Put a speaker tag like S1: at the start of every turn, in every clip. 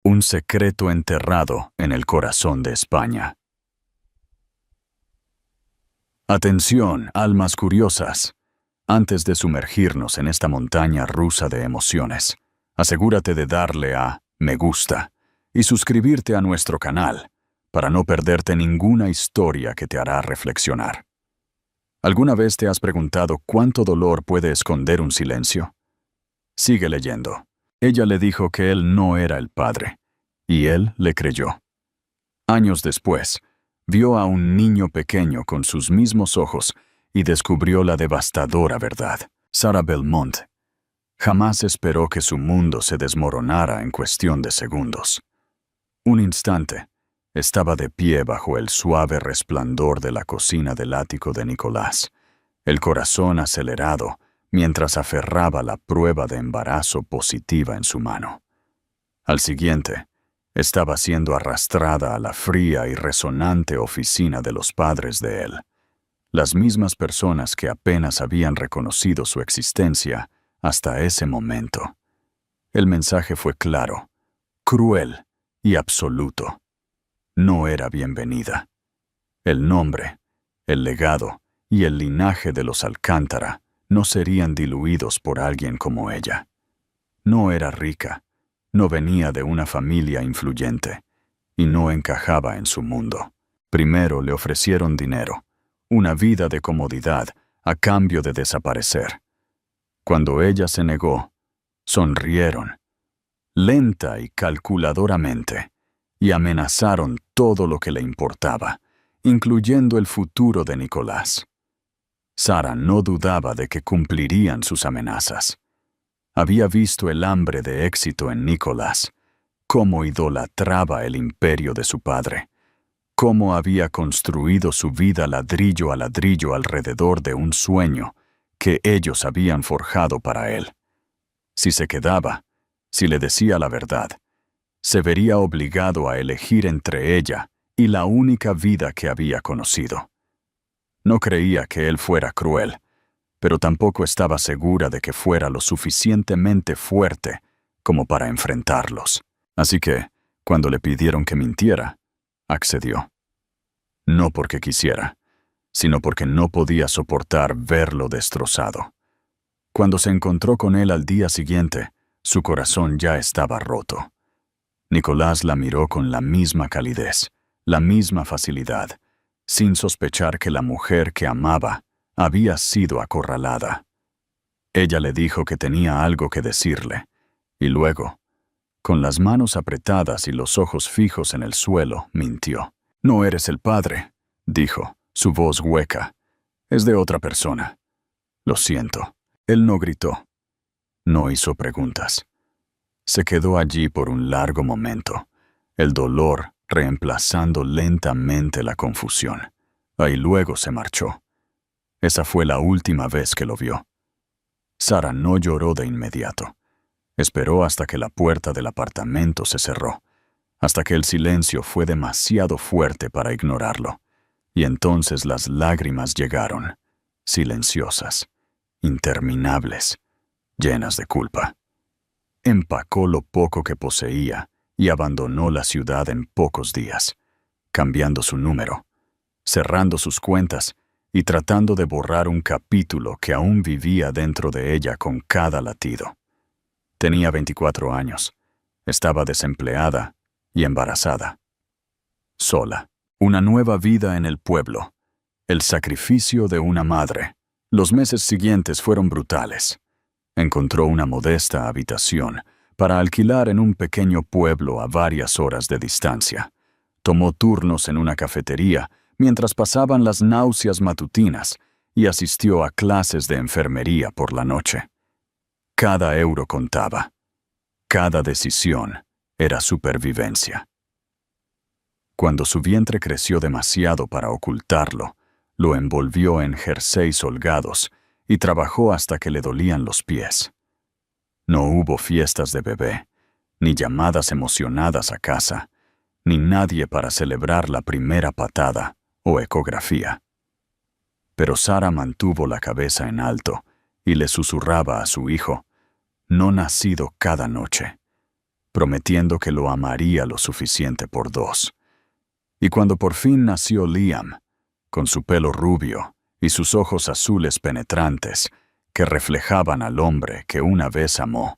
S1: Un secreto enterrado en el corazón de España. Atención, almas curiosas. Antes de sumergirnos en esta montaña rusa de emociones, asegúrate de darle a me gusta y suscribirte a nuestro canal para no perderte ninguna historia que te hará reflexionar. ¿Alguna vez te has preguntado cuánto dolor puede esconder un silencio? Sigue leyendo. Ella le dijo que él no era el padre, y él le creyó. Años después, vio a un niño pequeño con sus mismos ojos y descubrió la devastadora verdad. Sarah Belmont jamás esperó que su mundo se desmoronara en cuestión de segundos. Un instante, estaba de pie bajo el suave resplandor de la cocina del ático de Nicolás, el corazón acelerado mientras aferraba la prueba de embarazo positiva en su mano. Al siguiente, estaba siendo arrastrada a la fría y resonante oficina de los padres de él, las mismas personas que apenas habían reconocido su existencia hasta ese momento. El mensaje fue claro, cruel y absoluto. No era bienvenida. El nombre, el legado y el linaje de los Alcántara no serían diluidos por alguien como ella. No era rica, no venía de una familia influyente y no encajaba en su mundo. Primero le ofrecieron dinero, una vida de comodidad a cambio de desaparecer. Cuando ella se negó, sonrieron, lenta y calculadoramente, y amenazaron todo lo que le importaba, incluyendo el futuro de Nicolás. Sarah no dudaba de que cumplirían sus amenazas. Había visto el hambre de éxito en Nicolás, cómo idolatraba el imperio de su padre, cómo había construido su vida ladrillo a ladrillo alrededor de un sueño que ellos habían forjado para él. Si se quedaba, si le decía la verdad, se vería obligado a elegir entre ella y la única vida que había conocido. No creía que él fuera cruel, pero tampoco estaba segura de que fuera lo suficientemente fuerte como para enfrentarlos. Así que, cuando le pidieron que mintiera, accedió. No porque quisiera, sino porque no podía soportar verlo destrozado. Cuando se encontró con él al día siguiente, su corazón ya estaba roto. Nicolás la miró con la misma calidez, la misma facilidad, sin sospechar que la mujer que amaba había sido acorralada. Ella le dijo que tenía algo que decirle, y luego, con las manos apretadas y los ojos fijos en el suelo, mintió. «No eres el padre», dijo, su voz hueca. «Es de otra persona». «Lo siento». Él no gritó. No hizo preguntas. Se quedó allí por un largo momento, el dolor reemplazando lentamente la confusión. Ahí luego se marchó. Esa fue la última vez que lo vio. Sarah no lloró de inmediato. Esperó hasta que la puerta del apartamento se cerró, hasta que el silencio fue demasiado fuerte para ignorarlo. Y entonces las lágrimas llegaron, silenciosas, interminables, llenas de culpa. Empacó lo poco que poseía y abandonó la ciudad en pocos días, cambiando su número, cerrando sus cuentas y tratando de borrar un capítulo que aún vivía dentro de ella con cada latido. Tenía 24 años, estaba desempleada y embarazada. Sola, una nueva vida en el pueblo, el sacrificio de una madre. Los meses siguientes fueron brutales. Encontró una modesta habitación para alquilar en un pequeño pueblo a varias horas de distancia. Tomó turnos en una cafetería mientras pasaban las náuseas matutinas y asistió a clases de enfermería por la noche. Cada euro contaba. Cada decisión era supervivencia. Cuando su vientre creció demasiado para ocultarlo, lo envolvió en jerseys holgados y trabajó hasta que le dolían los pies. No hubo fiestas de bebé, ni llamadas emocionadas a casa, ni nadie para celebrar la primera patada o ecografía. Pero Sarah mantuvo la cabeza en alto y le susurraba a su hijo, no nacido cada noche, prometiendo que lo amaría lo suficiente por dos. Y cuando por fin nació Liam, con su pelo rubio y sus ojos azules penetrantes que reflejaban al hombre que una vez amó,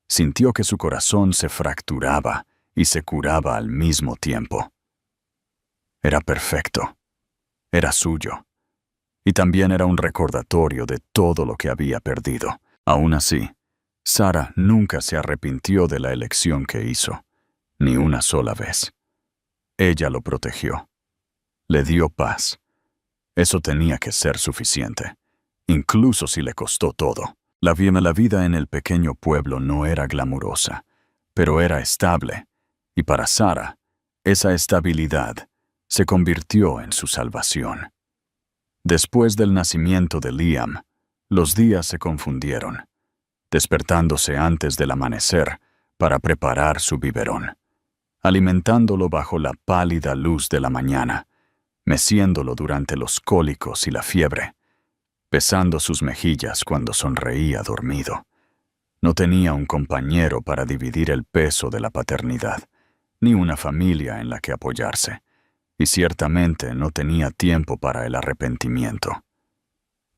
S1: sintió que su corazón se fracturaba y se curaba al mismo tiempo. Era perfecto. Era suyo. Y también era un recordatorio de todo lo que había perdido. Aún así, Sarah nunca se arrepintió de la elección que hizo, ni una sola vez. Ella lo protegió. Le dio paz. Eso tenía que ser suficiente, incluso si le costó todo. La vida en el pequeño pueblo no era glamurosa, pero era estable, y para Sarah, esa estabilidad se convirtió en su salvación. Después del nacimiento de Liam, los días se confundieron, despertándose antes del amanecer para preparar su biberón, alimentándolo bajo la pálida luz de la mañana, meciéndolo durante los cólicos y la fiebre, besando sus mejillas cuando sonreía dormido. No tenía un compañero para dividir el peso de la paternidad, ni una familia en la que apoyarse, y ciertamente no tenía tiempo para el arrepentimiento.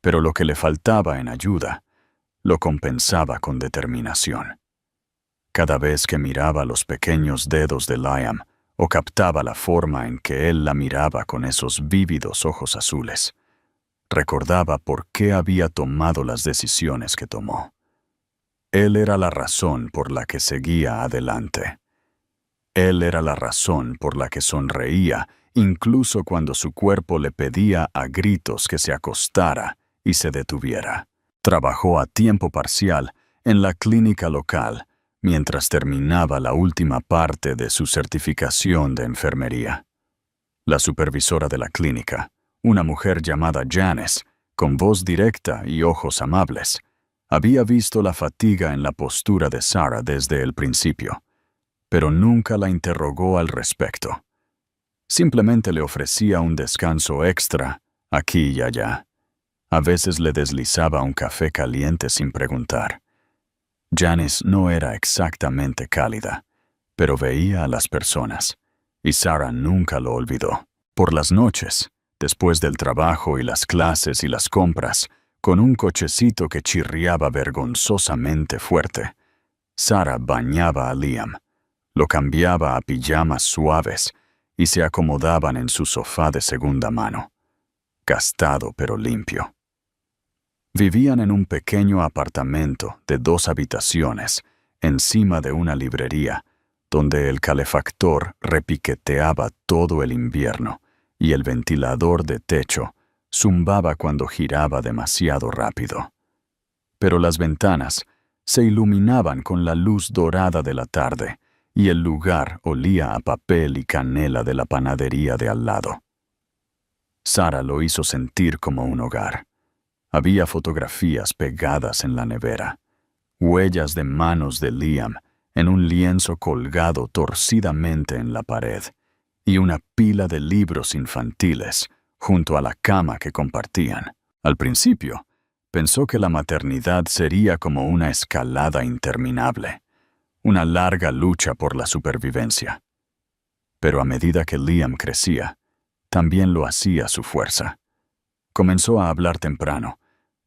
S1: Pero lo que le faltaba en ayuda, lo compensaba con determinación. Cada vez que miraba los pequeños dedos de Liam o captaba la forma en que él la miraba con esos vívidos ojos azules, recordaba por qué había tomado las decisiones que tomó. Él era la razón por la que seguía adelante. Él era la razón por la que sonreía, incluso cuando su cuerpo le pedía a gritos que se acostara y se detuviera. Trabajó a tiempo parcial en la clínica local mientras terminaba la última parte de su certificación de enfermería. La supervisora de la clínica, una mujer llamada Janice, con voz directa y ojos amables, había visto la fatiga en la postura de Sarah desde el principio, pero nunca la interrogó al respecto. Simplemente le ofrecía un descanso extra aquí y allá. A veces le deslizaba un café caliente sin preguntar. Janice no era exactamente cálida, pero veía a las personas, y Sarah nunca lo olvidó. Por las noches, después del trabajo y las clases y las compras, con un cochecito que chirriaba vergonzosamente fuerte, Sarah bañaba a Liam, lo cambiaba a pijamas suaves y se acomodaban en su sofá de segunda mano, gastado pero limpio. Vivían en un pequeño apartamento de 2 habitaciones encima de una librería, donde el calefactor repiqueteaba todo el invierno y el ventilador de techo zumbaba cuando giraba demasiado rápido. Pero las ventanas se iluminaban con la luz dorada de la tarde y el lugar olía a papel y canela de la panadería de al lado. Sarah lo hizo sentir como un hogar. Había fotografías pegadas en la nevera, huellas de manos de Liam en un lienzo colgado torcidamente en la pared, y una pila de libros infantiles junto a la cama que compartían. Al principio, pensó que la maternidad sería como una escalada interminable, una larga lucha por la supervivencia. Pero a medida que Liam crecía, también lo hacía su fuerza. Comenzó a hablar temprano,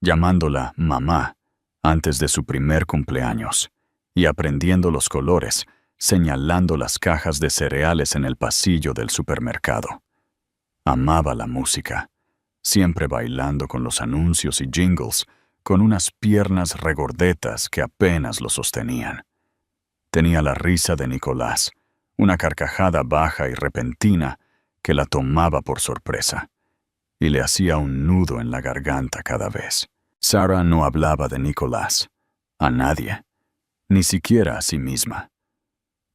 S1: llamándola mamá antes de su primer cumpleaños, y aprendiendo los colores, señalando las cajas de cereales en el pasillo del supermercado. Amaba la música, siempre bailando con los anuncios y jingles, con unas piernas regordetas que apenas lo sostenían. Tenía la risa de Nicolás, una carcajada baja y repentina que la tomaba por sorpresa, y le hacía un nudo en la garganta cada vez. Sarah no hablaba de Nicolás, a nadie, ni siquiera a sí misma,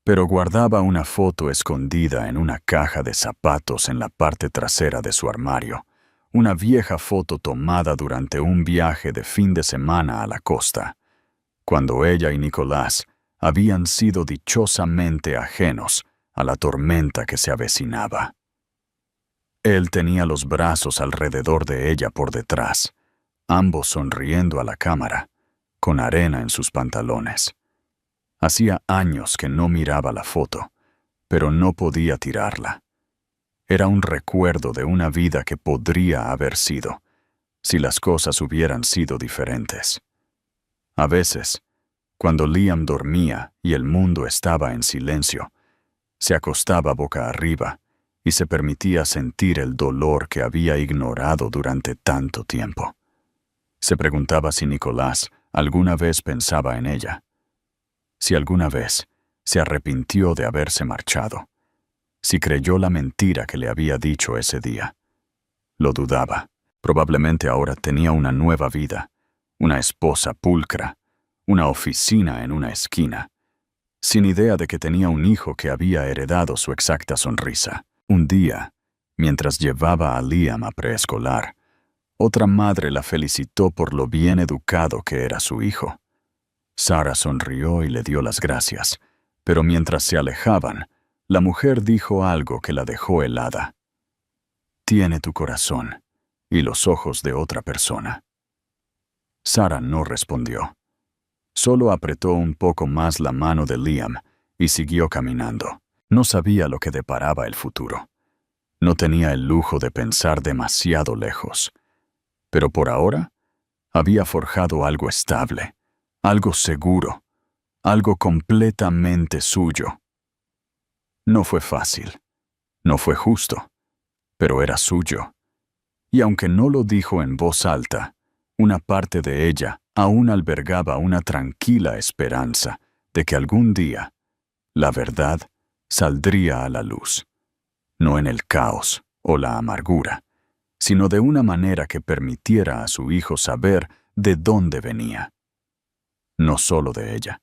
S1: pero guardaba una foto escondida en una caja de zapatos en la parte trasera de su armario, una vieja foto tomada durante un viaje de fin de semana a la costa, cuando ella y Nicolás habían sido dichosamente ajenos a la tormenta que se avecinaba. Él tenía los brazos alrededor de ella por detrás, ambos sonriendo a la cámara, con arena en sus pantalones. Hacía años que no miraba la foto, pero no podía tirarla. Era un recuerdo de una vida que podría haber sido, si las cosas hubieran sido diferentes. A veces, cuando Liam dormía y el mundo estaba en silencio, se acostaba boca arriba y se permitía sentir el dolor que había ignorado durante tanto tiempo. Se preguntaba si Nicolás alguna vez pensaba en ella, si alguna vez se arrepintió de haberse marchado, si creyó la mentira que le había dicho ese día. Lo dudaba. Probablemente ahora tenía una nueva vida, una esposa pulcra, una oficina en una esquina, sin idea de que tenía un hijo que había heredado su exacta sonrisa. Un día, mientras llevaba a Liam a preescolar, otra madre la felicitó por lo bien educado que era su hijo. Sarah sonrió y le dio las gracias, pero mientras se alejaban, la mujer dijo algo que la dejó helada. «Tiene tu corazón y los ojos de otra persona». Sarah no respondió. Solo apretó un poco más la mano de Liam y siguió caminando. No sabía lo que deparaba el futuro. No tenía el lujo de pensar demasiado lejos. Pero por ahora, había forjado algo estable, algo seguro, algo completamente suyo. No fue fácil, no fue justo, pero era suyo. Y aunque no lo dijo en voz alta, una parte de ella aún albergaba una tranquila esperanza de que algún día la verdad saldría a la luz, no en el caos o la amargura, sino de una manera que permitiera a su hijo saber de dónde venía. No solo de ella,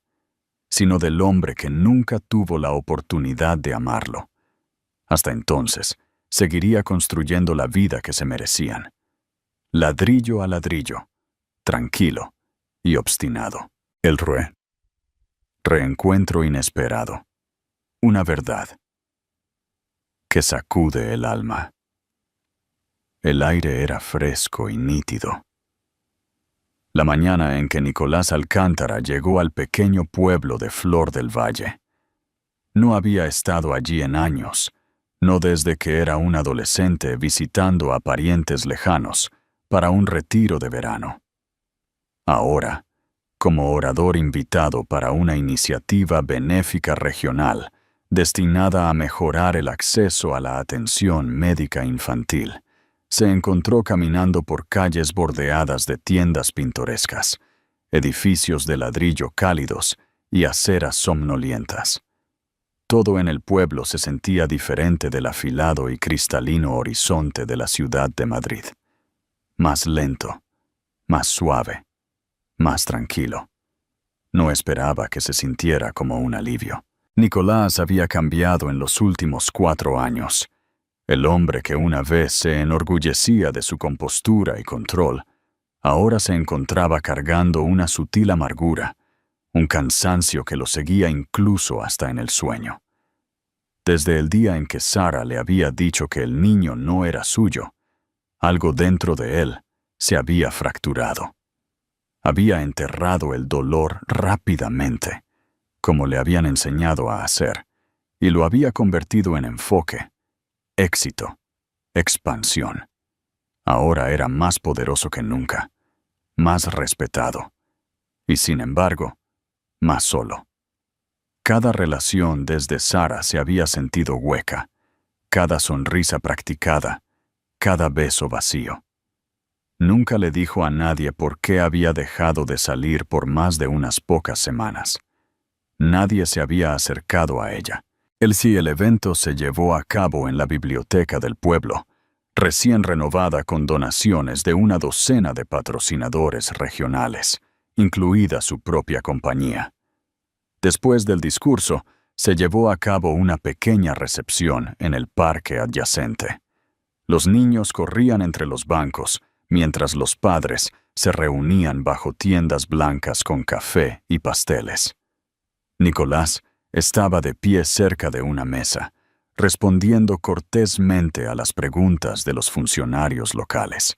S1: sino del hombre que nunca tuvo la oportunidad de amarlo. Hasta entonces, seguiría construyendo la vida que se merecían, ladrillo a ladrillo, tranquilo y obstinado. El reencuentro inesperado, una verdad que sacude el alma. El aire era fresco y nítido. La mañana en que Nicolás Alcántara llegó al pequeño pueblo de Flor del Valle. No había estado allí en años, no desde que era un adolescente visitando a parientes lejanos para un retiro de verano. Ahora, como orador invitado para una iniciativa benéfica regional destinada a mejorar el acceso a la atención médica infantil, se encontró caminando por calles bordeadas de tiendas pintorescas, edificios de ladrillo cálidos y aceras somnolientas. Todo en el pueblo se sentía diferente del afilado y cristalino horizonte de la ciudad de Madrid. Más lento, más suave, más tranquilo. No esperaba que se sintiera como un alivio. Nicolás había cambiado en los últimos 4 años. El hombre que una vez se enorgullecía de su compostura y control, ahora se encontraba cargando una sutil amargura, un cansancio que lo seguía incluso hasta en el sueño. Desde el día en que Sarah le había dicho que el niño no era suyo, algo dentro de él se había fracturado. Había enterrado el dolor rápidamente, como le habían enseñado a hacer, y lo había convertido en enfoque, éxito, expansión. Ahora era más poderoso que nunca, más respetado, y sin embargo, más solo. Cada relación desde Sarah se había sentido hueca, cada sonrisa practicada, cada beso vacío. Nunca le dijo a nadie por qué había dejado de salir por más de unas pocas semanas. Nadie se había acercado a ella. El evento se llevó a cabo en la biblioteca del pueblo, recién renovada con donaciones de una docena de patrocinadores regionales, incluida su propia compañía. Después del discurso, se llevó a cabo una pequeña recepción en el parque adyacente. Los niños corrían entre los bancos, mientras los padres se reunían bajo tiendas blancas con café y pasteles. Nicolás estaba de pie cerca de una mesa, respondiendo cortésmente a las preguntas de los funcionarios locales,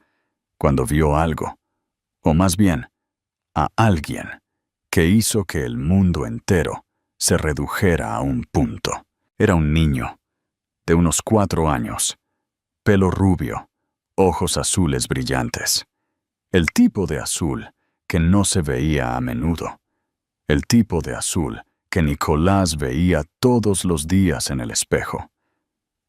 S1: cuando vio algo, o más bien, a alguien, que hizo que el mundo entero se redujera a un punto. Era un niño, de unos 4 años, pelo rubio, ojos azules brillantes. El tipo de azul que no se veía a menudo. El tipo de azul que Nicolás veía todos los días en el espejo.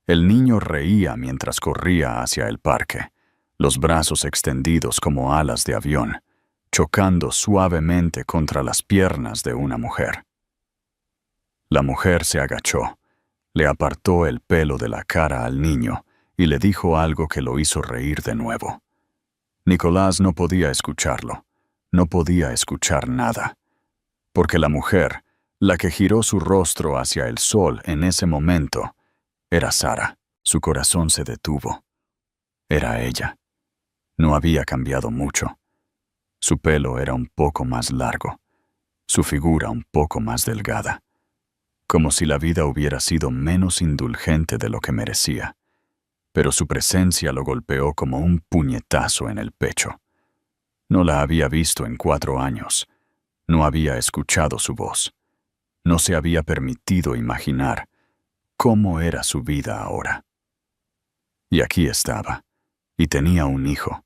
S1: El niño reía mientras corría hacia el parque, los brazos extendidos como alas de avión, chocando suavemente contra las piernas de una mujer. La mujer se agachó, le apartó el pelo de la cara al niño y le dijo algo que lo hizo reír de nuevo. Nicolás no podía escucharlo, no podía escuchar nada, porque la mujer, la que giró su rostro hacia el sol en ese momento, era Sara. Su corazón se detuvo. Era ella. No había cambiado mucho. Su pelo era un poco más largo, su figura un poco más delgada, como si la vida hubiera sido menos indulgente de lo que merecía. Pero su presencia lo golpeó como un puñetazo en el pecho. No la había visto en 4 años. No había escuchado su voz. No se había permitido imaginar cómo era su vida ahora. Y aquí estaba, y tenía un hijo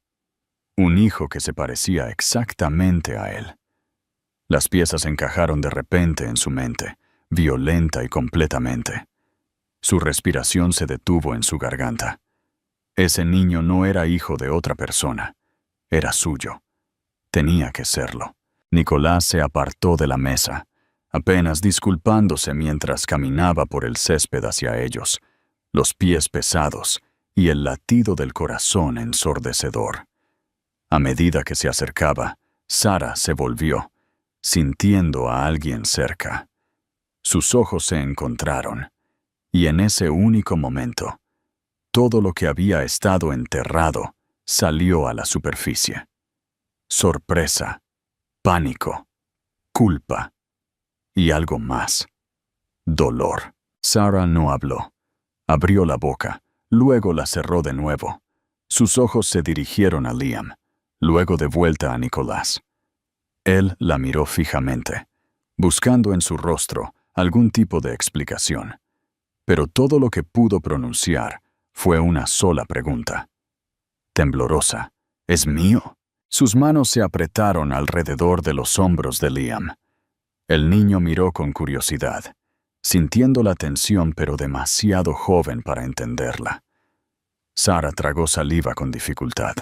S1: que se parecía exactamente a él. Las piezas encajaron de repente en su mente, violenta y completamente. Su respiración se detuvo en su garganta. Ese niño no era hijo de otra persona, era suyo. Tenía que serlo. Nicolás se apartó de la mesa, apenas disculpándose mientras caminaba por el césped hacia ellos, los pies pesados y el latido del corazón ensordecedor. A medida que se acercaba, Sara se volvió, sintiendo a alguien cerca. Sus ojos se encontraron, y en ese único momento, todo lo que había estado enterrado salió a la superficie. Sorpresa, pánico, culpa y algo más. Dolor. Sara no habló. Abrió la boca, luego la cerró de nuevo. Sus ojos se dirigieron a Liam, luego de vuelta a Nicolás. Él la miró fijamente, buscando en su rostro algún tipo de explicación. Pero todo lo que pudo pronunciar fue una sola pregunta. Temblorosa, ¿es mío? Sus manos se apretaron alrededor de los hombros de Liam. El niño miró con curiosidad, sintiendo la tensión pero demasiado joven para entenderla. Sara tragó saliva con dificultad.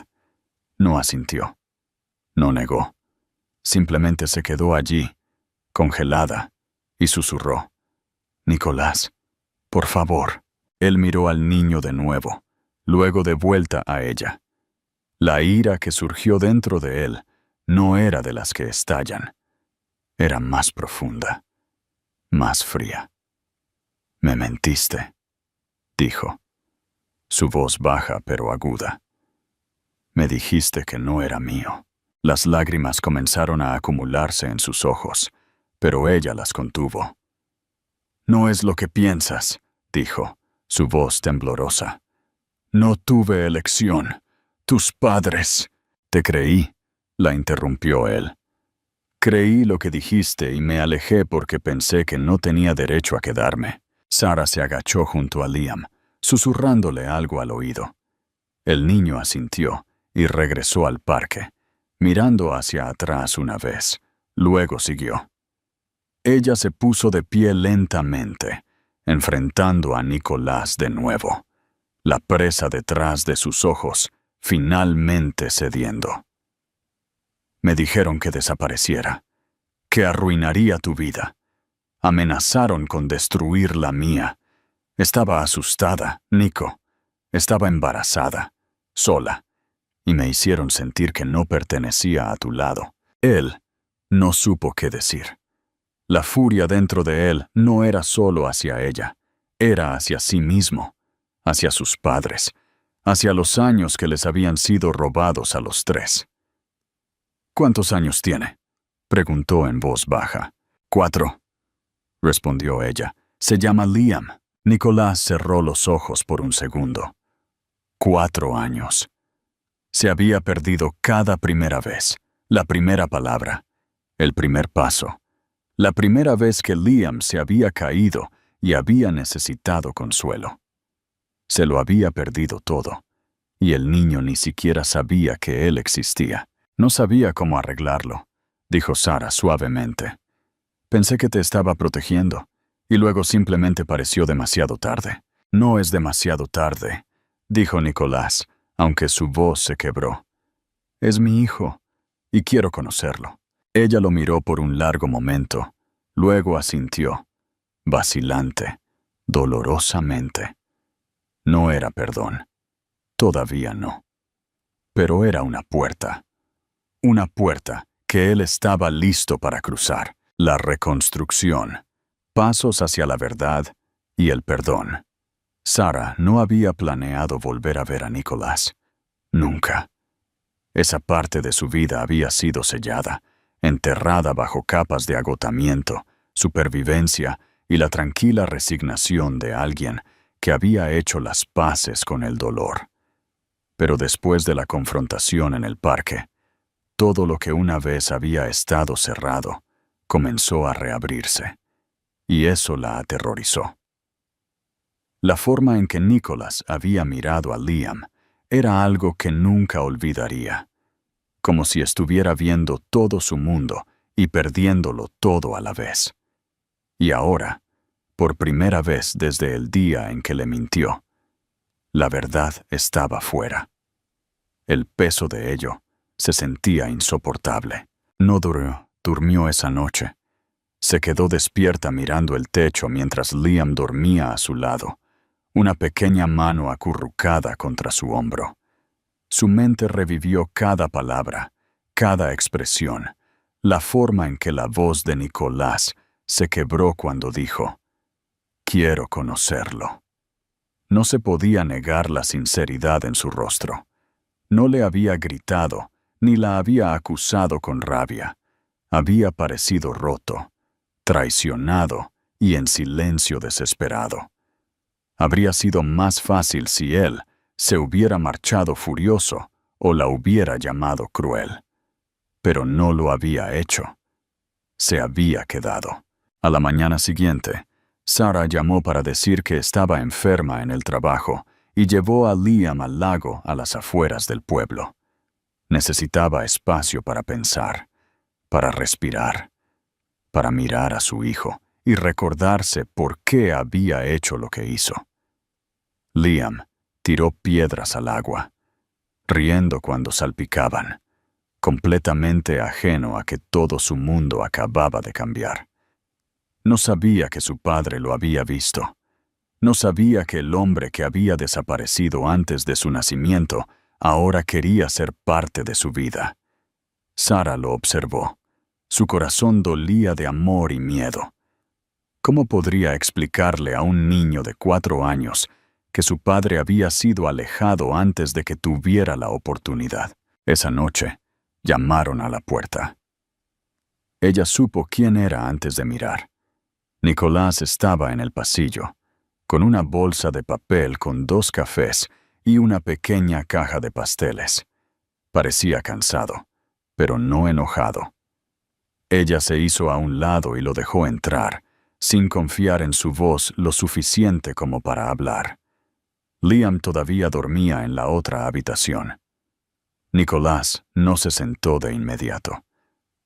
S1: No asintió. No negó. Simplemente se quedó allí, congelada, y susurró. Nicolás, por favor. Él miró al niño de nuevo, luego de vuelta a ella. La ira que surgió dentro de él no era de las que estallan. Era más profunda, más fría. Me mentiste, dijo, su voz baja pero aguda. Me dijiste que no era mío. Las lágrimas comenzaron a acumularse en sus ojos, pero ella las contuvo. No es lo que piensas, dijo, su voz temblorosa. No tuve elección. Tus padres. Te creí, la interrumpió él. Creí lo que dijiste y me alejé porque pensé que no tenía derecho a quedarme. Sara se agachó junto a Liam, susurrándole algo al oído. El niño asintió y regresó al parque, mirando hacia atrás una vez. Luego siguió. Ella se puso de pie lentamente, enfrentando a Nicolás de nuevo, la presa detrás de sus ojos, finalmente cediendo. Me dijeron que desapareciera, que arruinaría tu vida. Amenazaron con destruir la mía. Estaba asustada, Nico. Estaba embarazada, sola, y me hicieron sentir que no pertenecía a tu lado. Él no supo qué decir. La furia dentro de él no era solo hacia ella, era hacia sí mismo, hacia sus padres, hacia los años que les habían sido robados a los 3. ¿Cuántos años tiene?, preguntó en voz baja. 4, respondió ella. Se llama Liam. Nicolás cerró los ojos por un segundo. 4 años. Se había perdido cada primera vez, la primera palabra, el primer paso, La primera vez que Liam se había caído y había necesitado consuelo. Se lo había perdido todo, y el niño ni siquiera sabía que él existía. No sabía cómo arreglarlo, dijo Sarah suavemente. Pensé que te estaba protegiendo, y luego simplemente pareció demasiado tarde. No es demasiado tarde, dijo Nicolás, aunque su voz se quebró. Es mi hijo, y quiero conocerlo. Ella lo miró por un largo momento, luego asintió, vacilante, dolorosamente. No era perdón. Todavía no. Pero era una puerta. Una puerta que él estaba listo para cruzar. La reconstrucción. Pasos hacia la verdad y el perdón. Sarah no había planeado volver a ver a Nicolás. Nunca. Esa parte de su vida había sido sellada, enterrada bajo capas de agotamiento, supervivencia y la tranquila resignación de alguien que había hecho las paces con el dolor. Pero después de la confrontación en el parque, todo lo que una vez había estado cerrado comenzó a reabrirse, y eso la aterrorizó. La forma en que Nicholas había mirado a Liam era algo que nunca olvidaría, como si estuviera viendo todo su mundo y perdiéndolo todo a la vez. Y ahora, por primera vez desde el día en que le mintió, la verdad estaba fuera. El peso de ello se sentía insoportable. No durmió esa noche. Se quedó despierta mirando el techo mientras Liam dormía a su lado, una pequeña mano acurrucada contra su hombro. Su mente revivió cada palabra, cada expresión, la forma en que la voz de Nicolás se quebró cuando dijo, «Quiero conocerlo». No se podía negar la sinceridad en su rostro. No le había gritado, ni la había acusado con rabia. Había parecido roto, traicionado y en silencio desesperado. Habría sido más fácil si él se hubiera marchado furioso o la hubiera llamado cruel. Pero no lo había hecho. Se había quedado. A la mañana siguiente, Sarah llamó para decir que estaba enferma en el trabajo y llevó a Liam al lago a las afueras del pueblo. Necesitaba espacio para pensar, para respirar, para mirar a su hijo y recordarse por qué había hecho lo que hizo. Liam tiró piedras al agua, riendo cuando salpicaban, completamente ajeno a que todo su mundo acababa de cambiar. No sabía que su padre lo había visto. No sabía que el hombre que había desaparecido antes de su nacimiento ahora quería ser parte de su vida. Sarah lo observó. Su corazón dolía de amor y miedo. ¿Cómo podría explicarle a un niño de 4 años que su padre había sido alejado antes de que tuviera la oportunidad? Esa noche, llamaron a la puerta. Ella supo quién era antes de mirar. Nicolás estaba en el pasillo, con una bolsa de papel con 2 cafés y una pequeña caja de pasteles. Parecía cansado, pero no enojado. Ella se hizo a un lado y lo dejó entrar, sin confiar en su voz lo suficiente como para hablar. Liam todavía dormía en la otra habitación. Nicolás no se sentó de inmediato.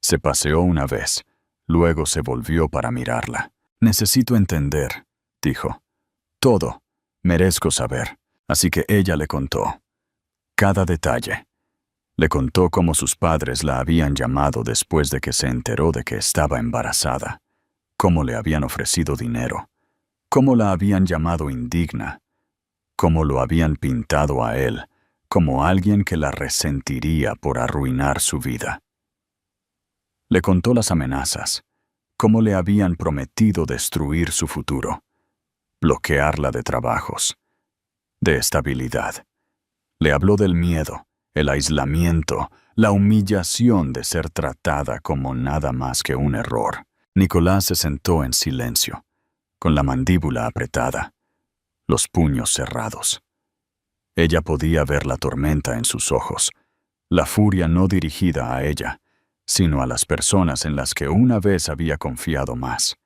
S1: Se paseó una vez, luego se volvió para mirarla. «Necesito entender», dijo. «Todo. Merezco saber». Así que ella le contó. Cada detalle. Le contó cómo sus padres la habían llamado después de que se enteró de que estaba embarazada, cómo le habían ofrecido dinero, cómo la habían llamado indigna, cómo lo habían pintado a él como alguien que la resentiría por arruinar su vida. Le contó las amenazas, cómo le habían prometido destruir su futuro, bloquearla de trabajos, de estabilidad. Le habló del miedo, el aislamiento, la humillación de ser tratada como nada más que un error. Nicolás se sentó en silencio, con la mandíbula apretada, los puños cerrados. Ella podía ver la tormenta en sus ojos, la furia no dirigida a ella, sino a las personas en las que una vez había confiado más.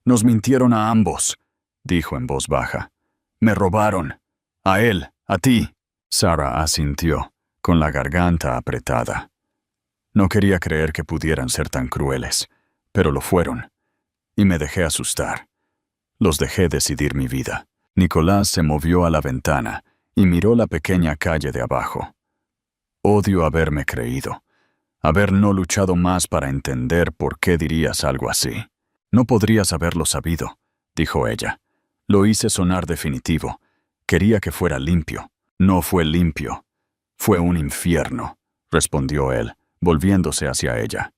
S1: «Nos mintieron a ambos», dijo en voz baja. «Me robaron. A él, a ti». Sarah asintió, con la garganta apretada. No quería creer que pudieran ser tan crueles, pero lo fueron, y me dejé asustar. Los dejé decidir mi vida. Nicolás se movió a la ventana y miró la pequeña calle de abajo. Odio haberme creído, haber no luchado más para entender por qué dirías algo así. No podrías haberlo sabido, dijo ella. Lo hice sonar definitivo. Quería que fuera limpio. No fue limpio. Fue un infierno, respondió él, volviéndose hacia ella.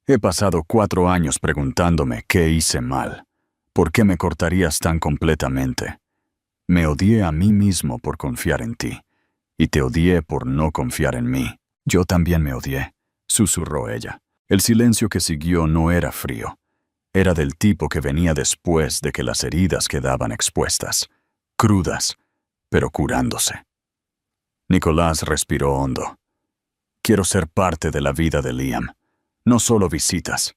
S1: He pasado 4 años preguntándome qué hice mal. ¿Por qué me cortarías tan completamente? Me odié a mí mismo por confiar en ti, y te odié por no confiar en mí. Yo también me odié, susurró ella. El silencio que siguió no era frío. Era del tipo que venía después de que las heridas quedaban expuestas, crudas, pero curándose. Nicolás respiró hondo. Quiero ser parte de la vida de Liam. No solo visitas.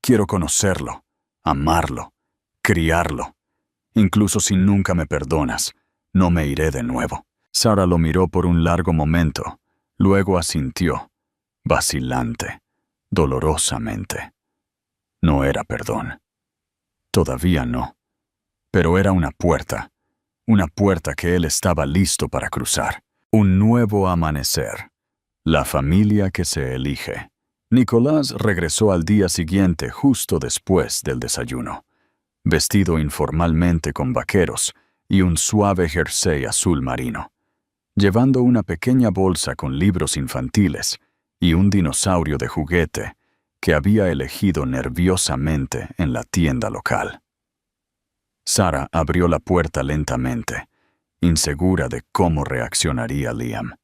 S1: Quiero conocerlo, amarlo, criarlo. Incluso si nunca me perdonas, no me iré de nuevo. Sarah lo miró por un largo momento, luego asintió, vacilante, dolorosamente. No era perdón. Todavía no. Pero era una puerta que él estaba listo para cruzar. Un nuevo amanecer. La familia que se elige. Nicolás regresó al día siguiente justo después del desayuno, vestido informalmente con vaqueros y un suave jersey azul marino, llevando una pequeña bolsa con libros infantiles y un dinosaurio de juguete que había elegido nerviosamente en la tienda local. Sarah abrió la puerta lentamente, insegura de cómo reaccionaría Liam.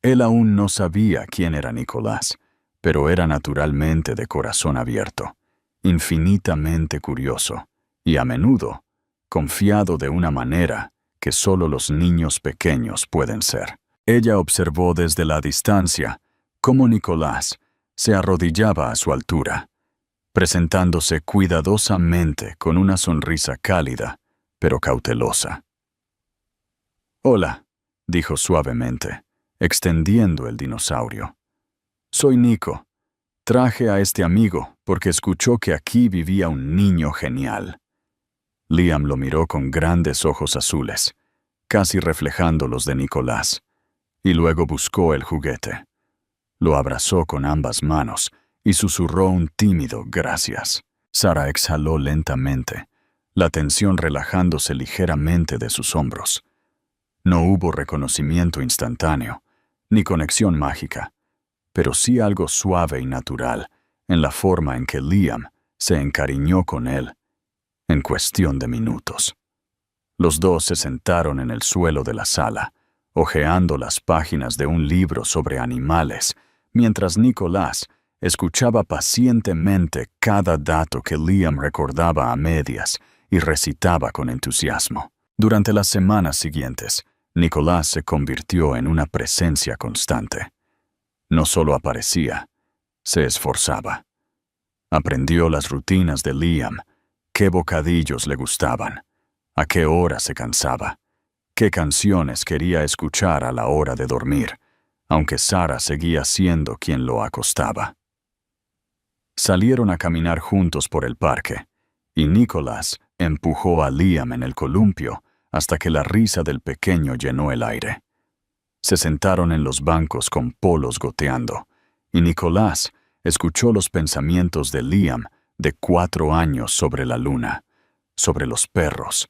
S1: Él aún no sabía quién era Nicolás, pero era naturalmente de corazón abierto, infinitamente curioso y a menudo confiado de una manera que solo los niños pequeños pueden ser. Ella observó desde la distancia cómo Nicolás se arrodillaba a su altura, presentándose cuidadosamente con una sonrisa cálida, pero cautelosa. «Hola», dijo suavemente, extendiendo el dinosaurio. «Soy Nico. Traje a este amigo porque escuchó que aquí vivía un niño genial». Liam lo miró con grandes ojos azules, casi reflejando los de Nicolás, y luego buscó el juguete. Lo abrazó con ambas manos y susurró un tímido gracias. Sarah exhaló lentamente, la tensión relajándose ligeramente de sus hombros. No hubo reconocimiento instantáneo, ni conexión mágica, pero sí algo suave y natural en la forma en que Liam se encariñó con él en cuestión de minutos. Los dos se sentaron en el suelo de la sala, hojeando las páginas de un libro sobre animales, mientras Nicolás escuchaba pacientemente cada dato que Liam recordaba a medias y recitaba con entusiasmo. Durante las semanas siguientes, Nicolás se convirtió en una presencia constante. No solo aparecía, se esforzaba. Aprendió las rutinas de Liam, qué bocadillos le gustaban, a qué hora se cansaba, qué canciones quería escuchar a la hora de dormir, aunque Sarah seguía siendo quien lo acostaba. Salieron a caminar juntos por el parque, y Nicolás empujó a Liam en el columpio hasta que la risa del pequeño llenó el aire. Se sentaron en los bancos con polos goteando, y Nicolás escuchó los pensamientos de Liam de 4 años sobre la luna, sobre los perros,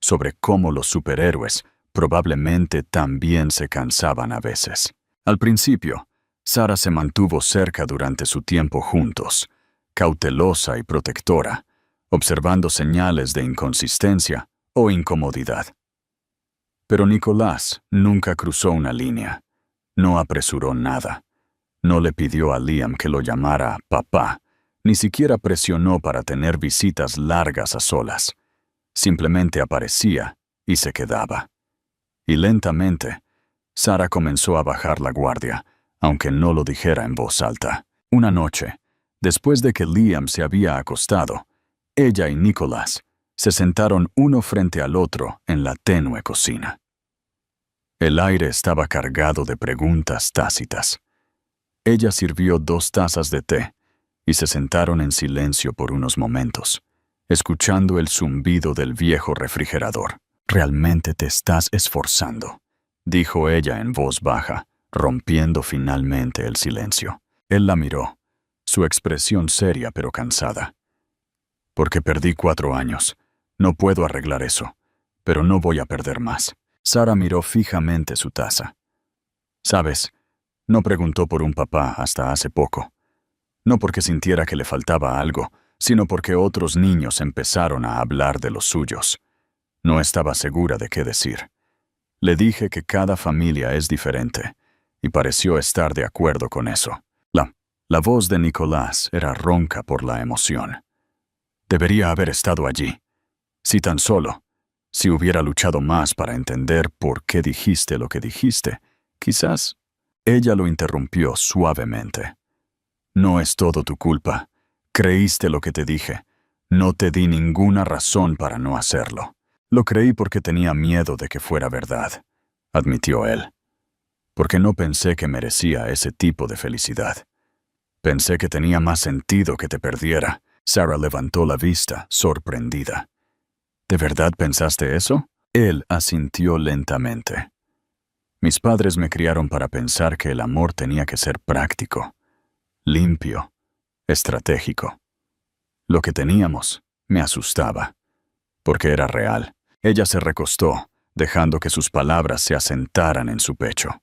S1: sobre cómo los superhéroes probablemente también se cansaban a veces. Al principio, Sarah se mantuvo cerca durante su tiempo juntos, cautelosa y protectora, observando señales de inconsistencia o incomodidad. Pero Nicolás nunca cruzó una línea, no apresuró nada, no le pidió a Liam que lo llamara papá, ni siquiera presionó para tener visitas largas a solas. Simplemente aparecía y se quedaba. Y lentamente, Sarah comenzó a bajar la guardia, aunque no lo dijera en voz alta. Una noche, después de que Liam se había acostado, ella y Nicholas se sentaron uno frente al otro en la tenue cocina. El aire estaba cargado de preguntas tácitas. Ella sirvió 2 tazas de té y se sentaron en silencio por unos momentos, escuchando el zumbido del viejo refrigerador. «Realmente te estás esforzando», dijo ella en voz baja, rompiendo finalmente el silencio. Él la miró, su expresión seria pero cansada. «Porque perdí 4 años. No puedo arreglar eso, pero no voy a perder más». Sara miró fijamente su taza. «¿Sabes? No preguntó por un papá hasta hace poco. No porque sintiera que le faltaba algo, sino porque otros niños empezaron a hablar de los suyos. No estaba segura de qué decir. Le dije que cada familia es diferente, y pareció estar de acuerdo con eso». La voz de Nicolás era ronca por la emoción. «Debería haber estado allí. Si tan solo, si hubiera luchado más para entender por qué dijiste lo que dijiste, quizás». Ella lo interrumpió suavemente. «No es todo tu culpa. Creíste lo que te dije. No te di ninguna razón para no hacerlo». «Lo creí porque tenía miedo de que fuera verdad», admitió él. «Porque no pensé que merecía ese tipo de felicidad. Pensé que tenía más sentido que te perdiera». Sara levantó la vista, sorprendida. «¿De verdad pensaste eso?» Él asintió lentamente. «Mis padres me criaron para pensar que el amor tenía que ser práctico, limpio, estratégico. Lo que teníamos me asustaba, porque era real». Ella se recostó, dejando que sus palabras se asentaran en su pecho.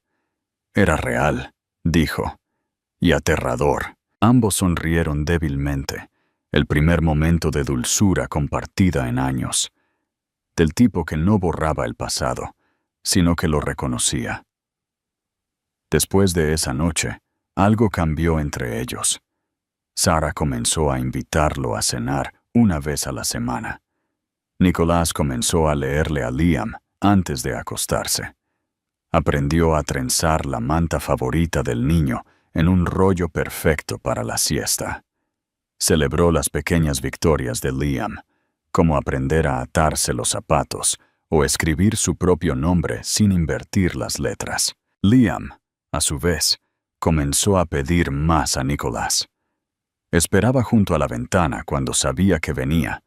S1: «Era real», dijo, «y aterrador». Ambos sonrieron débilmente, el primer momento de dulzura compartida en años, del tipo que no borraba el pasado, sino que lo reconocía. Después de esa noche, algo cambió entre ellos. Sara comenzó a invitarlo a cenar una vez a la semana. Nicolás comenzó a leerle a Liam antes de acostarse. Aprendió a trenzar la manta favorita del niño en un rollo perfecto para la siesta. Celebró las pequeñas victorias de Liam, como aprender a atarse los zapatos o escribir su propio nombre sin invertir las letras. Liam, a su vez, comenzó a pedir más a Nicolás. Esperaba junto a la ventana cuando sabía que venía,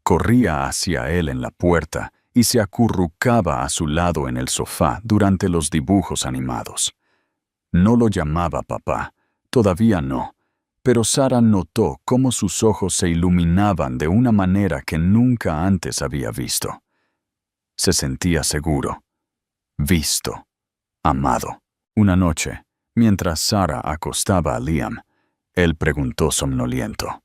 S1: corría hacia él en la puerta y se acurrucaba a su lado en el sofá durante los dibujos animados. No lo llamaba papá, todavía no, pero Sara notó cómo sus ojos se iluminaban de una manera que nunca antes había visto. Se sentía seguro, visto, amado. Una noche, mientras Sara acostaba a Liam, él preguntó somnoliento: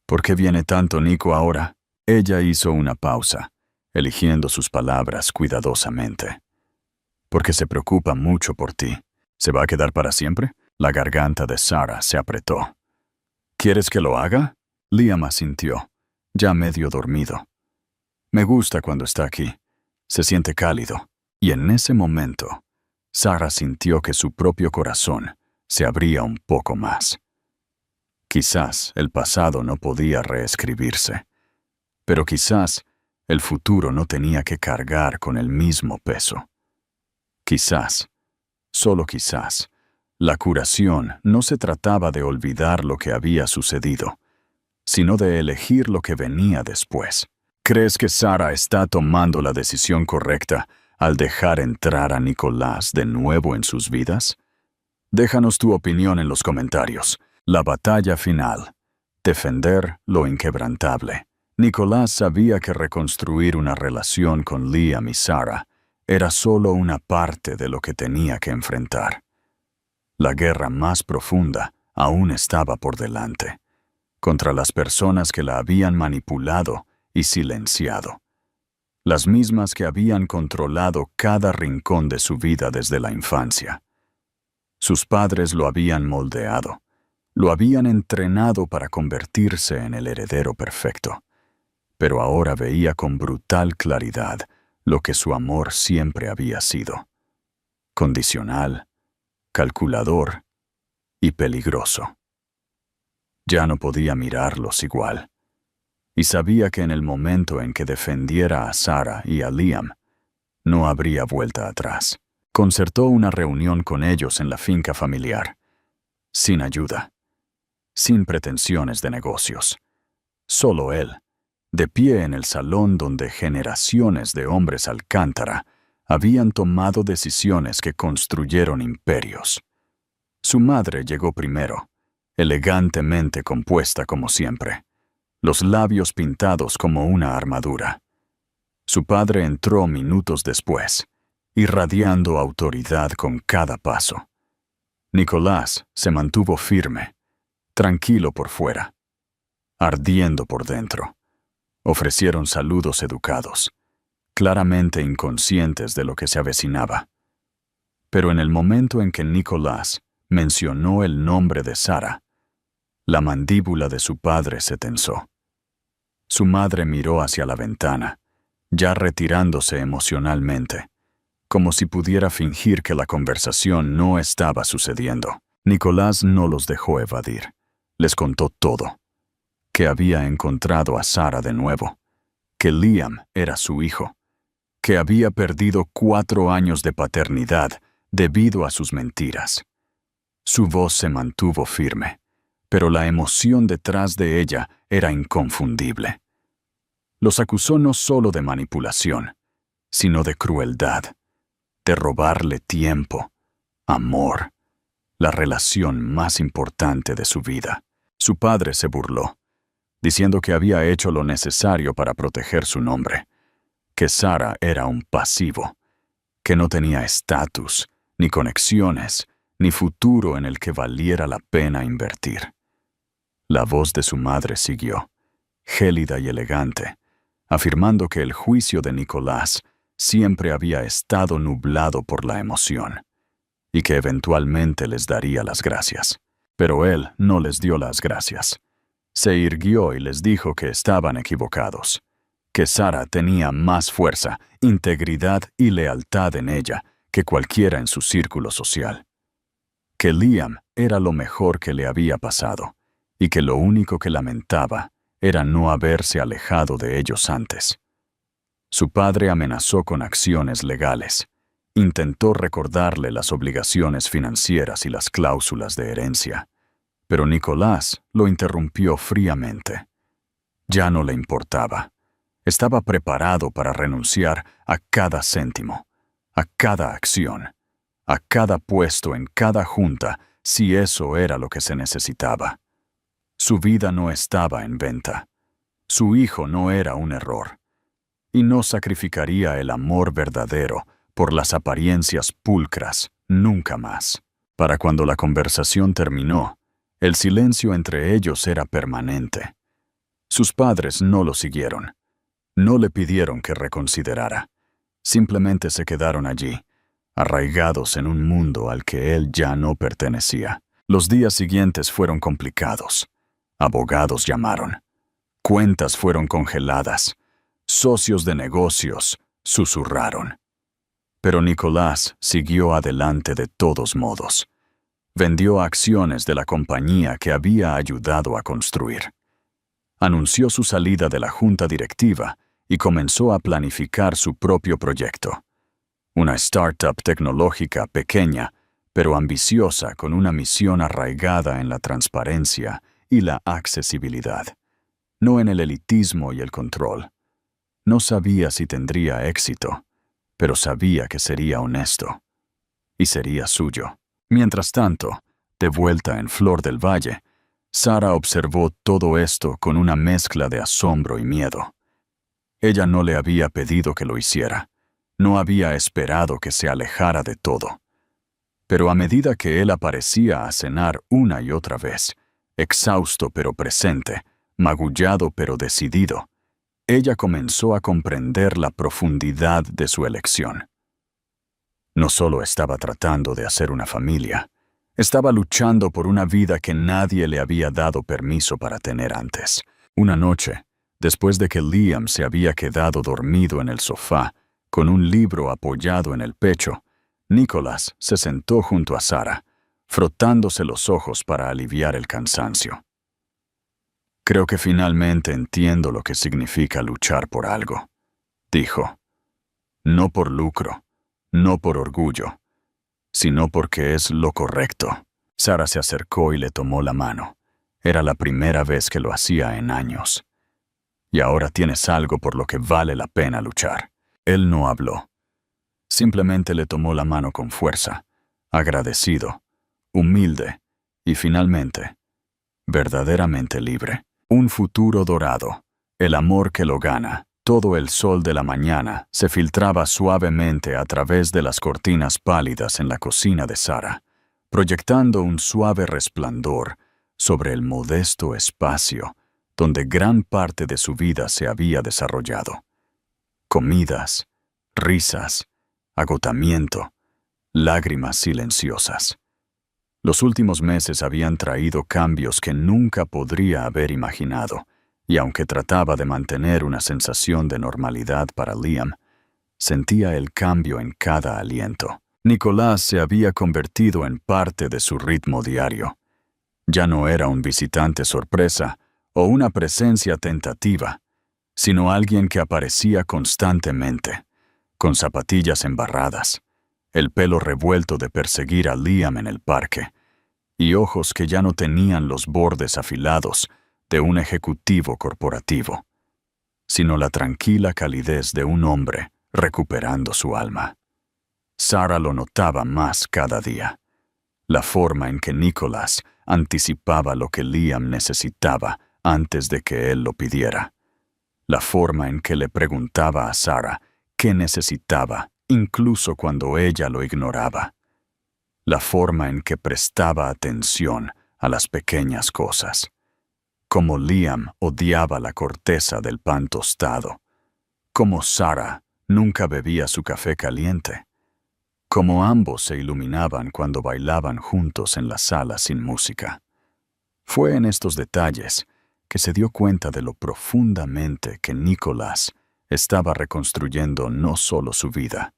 S1: «¿Por qué viene tanto Nico ahora?» Ella hizo una pausa, eligiendo sus palabras cuidadosamente. «Porque se preocupa mucho por ti. ¿Se va a quedar para siempre?» La garganta de Sara se apretó. «¿Quieres que lo haga?» Liam asintió, ya medio dormido. «Me gusta cuando está aquí. Se siente cálido». Y en ese momento, Sara sintió que su propio corazón se abría un poco más. Quizás el pasado no podía reescribirse, pero quizás el futuro no tenía que cargar con el mismo peso. Quizás, solo quizás, la curación no se trataba de olvidar lo que había sucedido, sino de elegir lo que venía después. ¿Crees que Sara está tomando la decisión correcta al dejar entrar a Nicolás de nuevo en sus vidas? Déjanos tu opinión en los comentarios. La batalla final. Defender lo inquebrantable. Nicolás sabía que reconstruir una relación con Liam y Sara era solo una parte de lo que tenía que enfrentar. La guerra más profunda aún estaba por delante, contra las personas que la habían manipulado y silenciado, las mismas que habían controlado cada rincón de su vida desde la infancia. Sus padres lo habían moldeado, lo habían entrenado para convertirse en el heredero perfecto, pero ahora veía con brutal claridad lo que su amor siempre había sido: condicional, calculador y peligroso. Ya no podía mirarlos igual. Y sabía que en el momento en que defendiera a Sara y a Liam, no habría vuelta atrás. Concertó una reunión con ellos en la finca familiar, sin ayuda, sin pretensiones de negocios. Solo él, de pie en el salón donde generaciones de hombres alcántara habían tomado decisiones que construyeron imperios. Su madre llegó primero, elegantemente compuesta como siempre, los labios pintados como una armadura. Su padre entró minutos después, irradiando autoridad con cada paso. Nicolás se mantuvo firme, tranquilo por fuera, ardiendo por dentro. Ofrecieron saludos educados, claramente inconscientes de lo que se avecinaba. Pero en el momento en que Nicolás mencionó el nombre de Sara, la mandíbula de su padre se tensó. Su madre miró hacia la ventana, ya retirándose emocionalmente, como si pudiera fingir que la conversación no estaba sucediendo. Nicolás no los dejó evadir. Les contó todo. Que había encontrado a Sara de nuevo, que Liam era su hijo, que había perdido 4 años de paternidad debido a sus mentiras. Su voz se mantuvo firme, pero la emoción detrás de ella era inconfundible. Los acusó no solo de manipulación, sino de crueldad, de robarle tiempo, amor, la relación más importante de su vida. Su padre se burló, diciendo que había hecho lo necesario para proteger su nombre, que Sara era un pasivo, que no tenía estatus, ni conexiones, ni futuro en el que valiera la pena invertir. La voz de su madre siguió, gélida y elegante, afirmando que el juicio de Nicolás siempre había estado nublado por la emoción, y que eventualmente les daría las gracias. Pero él no les dio las gracias. Se irguió y les dijo que estaban equivocados, que Sara tenía más fuerza, integridad y lealtad en ella que cualquiera en su círculo social, que Liam era lo mejor que le había pasado, y que lo único que lamentaba era no haberse alejado de ellos antes. Su padre amenazó con acciones legales. Intentó recordarle las obligaciones financieras y las cláusulas de herencia, pero Nicolás lo interrumpió fríamente. Ya no le importaba. Estaba preparado para renunciar a cada céntimo, a cada acción, a cada puesto en cada junta, si eso era lo que se necesitaba. Su vida no estaba en venta. Su hijo no era un error. Y no sacrificaría el amor verdadero por las apariencias pulcras, nunca más. Para cuando la conversación terminó, el silencio entre ellos era permanente. Sus padres no lo siguieron. No le pidieron que reconsiderara. Simplemente se quedaron allí, arraigados en un mundo al que él ya no pertenecía. Los días siguientes fueron complicados. Abogados llamaron. Cuentas fueron congeladas. Socios de negocios susurraron. Pero Nicolás siguió adelante de todos modos. Vendió acciones de la compañía que había ayudado a construir. Anunció su salida de la junta directiva y comenzó a planificar su propio proyecto. Una startup tecnológica pequeña, pero ambiciosa, con una misión arraigada en la transparencia y la accesibilidad, no en el elitismo y el control. No sabía si tendría éxito, pero sabía que sería honesto, y sería suyo. Mientras tanto, de vuelta en Flor del Valle, Sara observó todo esto con una mezcla de asombro y miedo. Ella no le había pedido que lo hiciera, no había esperado que se alejara de todo. Pero a medida que él aparecía a cenar una y otra vez, exhausto pero presente, magullado pero decidido, ella comenzó a comprender la profundidad de su elección. No solo estaba tratando de hacer una familia, estaba luchando por una vida que nadie le había dado permiso para tener antes. Una noche, después de que Liam se había quedado dormido en el sofá, con un libro apoyado en el pecho, Nicolás se sentó junto a Sara, frotándose los ojos para aliviar el cansancio. Creo que finalmente entiendo lo que significa luchar por algo, dijo. No por lucro, no por orgullo, sino porque es lo correcto. Sara se acercó y le tomó la mano. Era la primera vez que lo hacía en años. Y ahora tienes algo por lo que vale la pena luchar. Él no habló. Simplemente le tomó la mano con fuerza, agradecido, humilde y finalmente, verdaderamente libre. Un futuro dorado, el amor que lo gana. Todo el sol de la mañana se filtraba suavemente a través de las cortinas pálidas en la cocina de Sara, proyectando un suave resplandor sobre el modesto espacio donde gran parte de su vida se había desarrollado. Comidas, risas, agotamiento, lágrimas silenciosas. Los últimos meses habían traído cambios que nunca podría haber imaginado, y aunque trataba de mantener una sensación de normalidad para Liam, sentía el cambio en cada aliento. Nicolás se había convertido en parte de su ritmo diario. Ya no era un visitante sorpresa o una presencia tentativa, sino alguien que aparecía constantemente, con zapatillas embarradas, el pelo revuelto de perseguir a Liam en el parque, y ojos que ya no tenían los bordes afilados de un ejecutivo corporativo, sino la tranquila calidez de un hombre recuperando su alma. Sara lo notaba más cada día. La forma en que Nicholas anticipaba lo que Liam necesitaba antes de que él lo pidiera. La forma en que le preguntaba a Sara qué necesitaba, incluso cuando ella lo ignoraba. La forma en que prestaba atención a las pequeñas cosas. Como Liam odiaba la corteza del pan tostado. Como Sara nunca bebía su café caliente. Como ambos se iluminaban cuando bailaban juntos en la sala sin música. Fue en estos detalles que se dio cuenta de lo profundamente que Nicolás estaba reconstruyendo no solo su vida,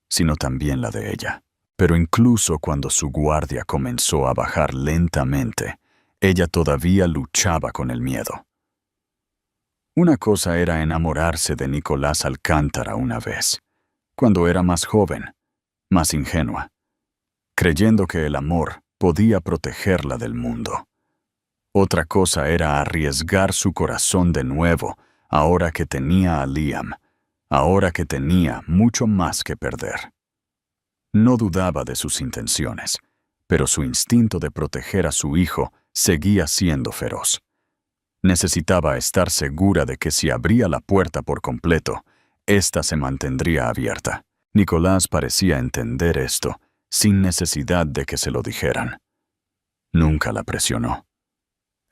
S1: sino también la de ella. Pero incluso cuando su guardia comenzó a bajar lentamente, ella todavía luchaba con el miedo. Una cosa era enamorarse de Nicolás Alcántara una vez, cuando era más joven, más ingenua, creyendo que el amor podía protegerla del mundo. Otra cosa era arriesgar su corazón de nuevo, ahora que tenía a Liam, ahora que tenía mucho más que perder. No dudaba de sus intenciones, pero su instinto de proteger a su hijo seguía siendo feroz. Necesitaba estar segura de que si abría la puerta por completo, ésta se mantendría abierta. Nicolás parecía entender esto, sin necesidad de que se lo dijeran. Nunca la presionó.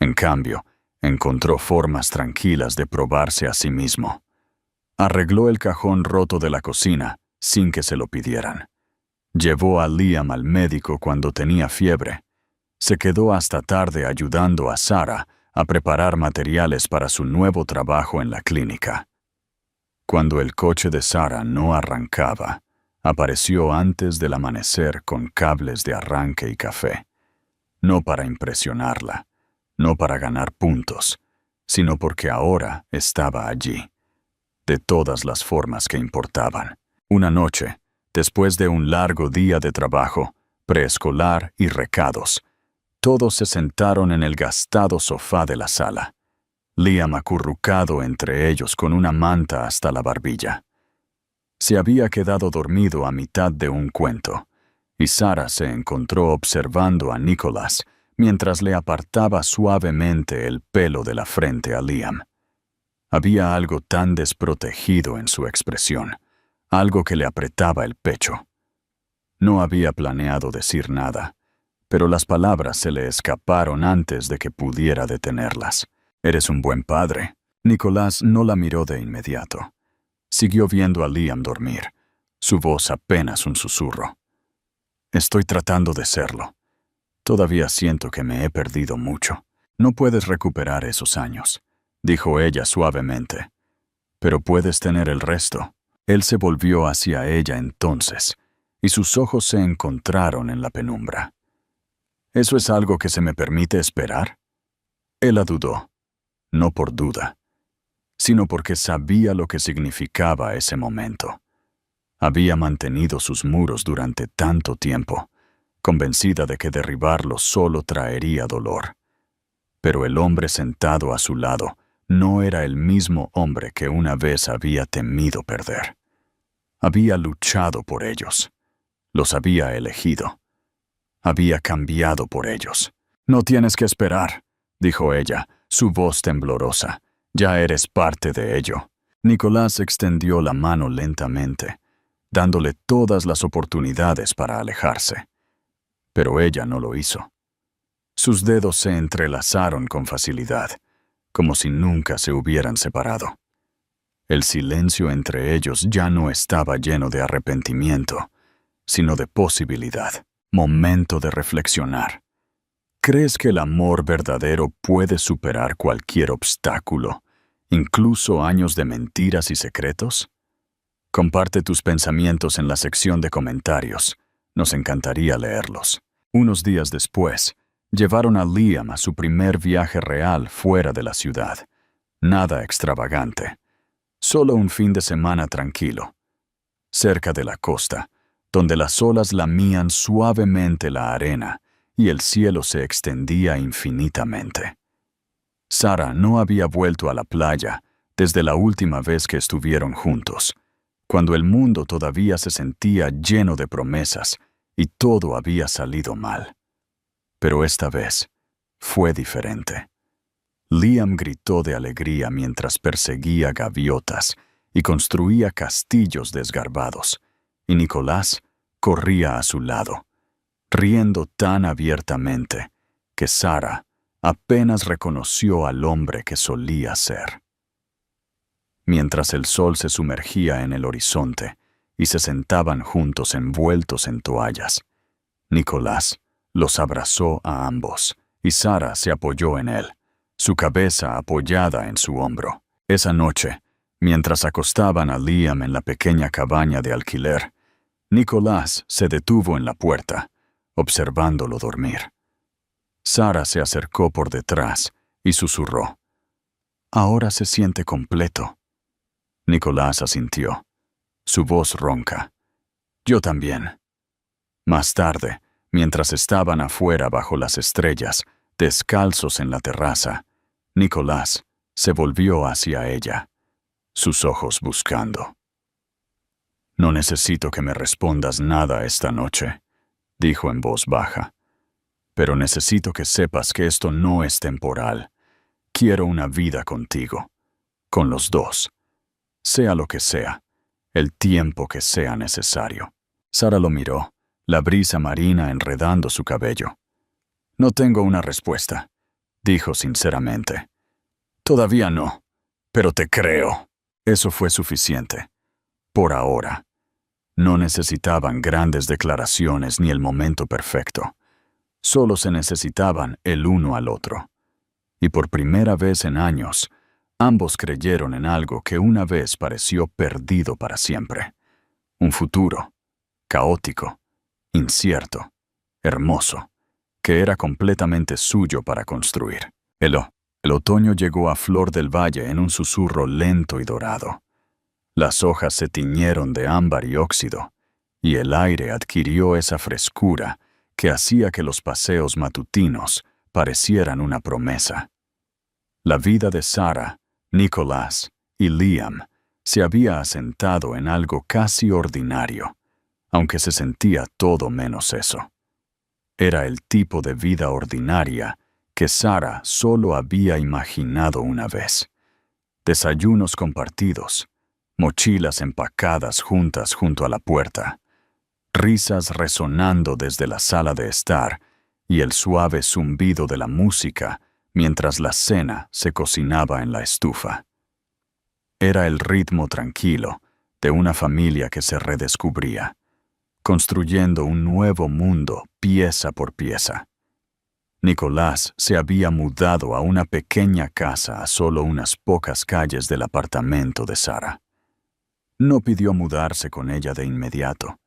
S1: En cambio, encontró formas tranquilas de probarse a sí mismo. Arregló el cajón roto de la cocina sin que se lo pidieran. Llevó a Liam al médico cuando tenía fiebre. Se quedó hasta tarde ayudando a Sara a preparar materiales para su nuevo trabajo en la clínica. Cuando el coche de Sara no arrancaba, apareció antes del amanecer con cables de arranque y café. No para impresionarla, no para ganar puntos, sino porque ahora estaba allí, de todas las formas que importaban. Una noche, después de un largo día de trabajo, preescolar y recados, todos se sentaron en el gastado sofá de la sala, Liam acurrucado entre ellos con una manta hasta la barbilla. Se había quedado dormido a mitad de un cuento, y Sara se encontró observando a Nicolás mientras le apartaba suavemente el pelo de la frente a Liam. Había algo tan desprotegido en su expresión, algo que le apretaba el pecho. No había planeado decir nada, pero las palabras se le escaparon antes de que pudiera detenerlas. «Eres un buen padre». Nicolás no la miró de inmediato. Siguió viendo a Liam dormir, su voz apenas un susurro. «Estoy tratando de serlo. Todavía siento que me he perdido mucho. No puedes recuperar esos años», dijo ella suavemente. «Pero puedes tener el resto». Él se volvió hacia ella entonces, y sus ojos se encontraron en la penumbra. «¿Eso es algo que se me permite esperar?» Ella dudó. no por duda, sino porque sabía lo que significaba ese momento. Había mantenido sus muros durante tanto tiempo, convencida de que derribarlos solo traería dolor. Pero el hombre sentado a su lado no era el mismo hombre que una vez había temido perder. Había luchado por ellos. Los había elegido. Había cambiado por ellos. «No tienes que esperar», dijo ella, su voz temblorosa. «Ya eres parte de ello». Nicolás extendió la mano lentamente, dándole todas las oportunidades para alejarse. Pero ella no lo hizo. Sus dedos se entrelazaron con facilidad, como si nunca se hubieran separado. El silencio entre ellos ya no estaba lleno de arrepentimiento, sino de posibilidad. Momento de reflexionar. ¿Crees que el amor verdadero puede superar cualquier obstáculo, incluso años de mentiras y secretos? Comparte tus pensamientos en la sección de comentarios. Nos encantaría leerlos. Unos días después, llevaron a Liam a su primer viaje real fuera de la ciudad. Nada extravagante. Solo un fin de semana tranquilo. Cerca de la costa, donde las olas lamían suavemente la arena y el cielo se extendía infinitamente. Sara no había vuelto a la playa desde la última vez que estuvieron juntos, cuando el mundo todavía se sentía lleno de promesas y todo había salido mal. Pero esta vez fue diferente. Liam gritó de alegría mientras perseguía gaviotas y construía castillos desgarbados, y Nicolás corría a su lado, riendo tan abiertamente que Sara apenas reconoció al hombre que solía ser. Mientras el sol se sumergía en el horizonte y se sentaban juntos envueltos en toallas, Nicolás los abrazó a ambos y Sara se apoyó en él, su cabeza apoyada en su hombro. Esa noche, mientras acostaban a Liam en la pequeña cabaña de alquiler, Nicolás se detuvo en la puerta, observándolo dormir. Sara se acercó por detrás y susurró: «Ahora se siente completo». Nicolás asintió, su voz ronca: «Yo también». Más tarde, mientras estaban afuera bajo las estrellas, descalzos en la terraza, Nicolás se volvió hacia ella, sus ojos buscando. «No necesito que me respondas nada esta noche», dijo en voz baja. «Pero necesito que sepas que esto no es temporal. Quiero una vida contigo, con los dos, sea lo que sea, el tiempo que sea necesario». Sara lo miró, la brisa marina enredando su cabello. «No tengo una respuesta», dijo sinceramente. «Todavía no, pero te creo». Eso fue suficiente. Por ahora. No necesitaban grandes declaraciones ni el momento perfecto. Solo se necesitaban el uno al otro. Y por primera vez en años, ambos creyeron en algo que una vez pareció perdido para siempre. Un futuro, caótico, incierto, hermoso, que era completamente suyo para construir. El otoño llegó a Flor del Valle en un susurro lento y dorado. Las hojas se tiñeron de ámbar y óxido, y el aire adquirió esa frescura que hacía que los paseos matutinos parecieran una promesa. La vida de Sara, Nicolás y Liam se había asentado en algo casi ordinario, aunque se sentía todo menos eso. Era el tipo de vida ordinaria que Sara solo había imaginado una vez. Desayunos compartidos, mochilas empacadas juntas junto a la puerta, risas resonando desde la sala de estar y el suave zumbido de la música mientras la cena se cocinaba en la estufa. Era el ritmo tranquilo de una familia que se redescubría, construyendo un nuevo mundo pieza por pieza. Nicolás se había mudado a una pequeña casa a solo unas pocas calles del apartamento de Sara. No pidió mudarse con ella de inmediato.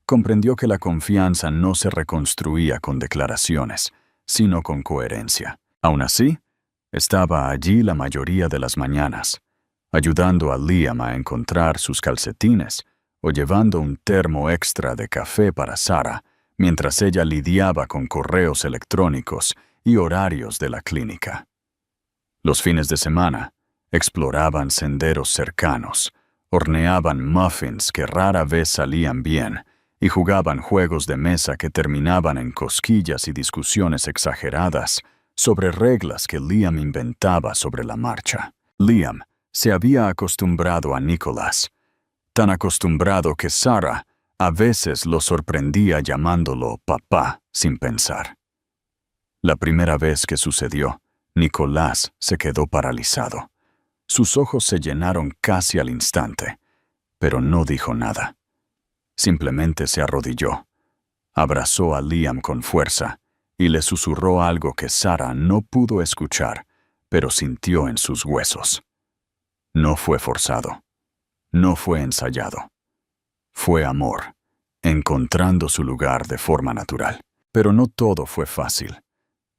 S1: Comprendió que la confianza no se reconstruía con declaraciones, sino con coherencia. Aún así, Estaba allí la mayoría de las mañanas, ayudando a Liam a encontrar sus calcetines o llevando un termo extra de café para Sarah mientras ella lidiaba con correos electrónicos y horarios de la clínica. Los fines de semana, exploraban senderos cercanos, horneaban muffins que rara vez salían bien y jugaban juegos de mesa que terminaban en cosquillas y discusiones exageradas sobre reglas que Liam inventaba sobre la marcha. Liam se había acostumbrado a Nicholas, tan acostumbrado que Sarah a veces lo sorprendía llamándolo papá sin pensar. La primera vez que sucedió, Nicolás se quedó paralizado. Sus ojos se llenaron casi al instante, pero no dijo nada. Simplemente se arrodilló, abrazó a Liam con fuerza y le susurró algo que Sarah no pudo escuchar, pero sintió en sus huesos. No fue forzado, no fue ensayado. Fue amor, encontrando su lugar de forma natural. Pero no todo fue fácil.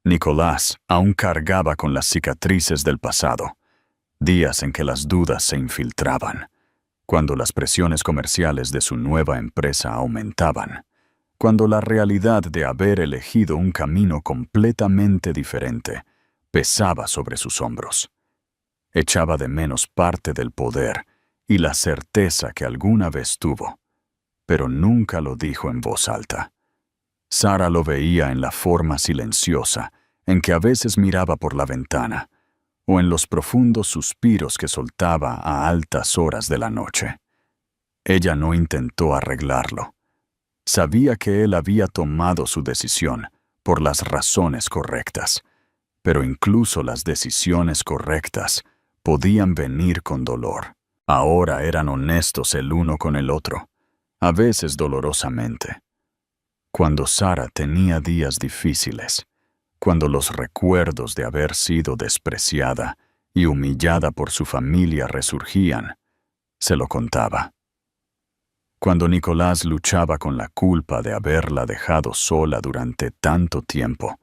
S1: Nicolás aún cargaba con las cicatrices del pasado, días en que las dudas se infiltraban, cuando las presiones comerciales de su nueva empresa aumentaban, cuando la realidad de haber elegido un camino completamente diferente pesaba sobre sus hombros. Echaba de menos parte del poder y la certeza que alguna vez tuvo, pero nunca lo dijo en voz alta. Sarah lo veía en la forma silenciosa en que a veces miraba por la ventana, o en los profundos suspiros que soltaba a altas horas de la noche. Ella no intentó arreglarlo. Sabía que él había tomado su decisión por las razones correctas, pero incluso las decisiones correctas podían venir con dolor. Ahora eran honestos el uno con el otro, a veces dolorosamente. Cuando Sarah tenía días difíciles, cuando los recuerdos de haber sido despreciada y humillada por su familia resurgían, se lo contaba. Cuando Nicolás luchaba con la culpa de haberla dejado sola durante tanto tiempo,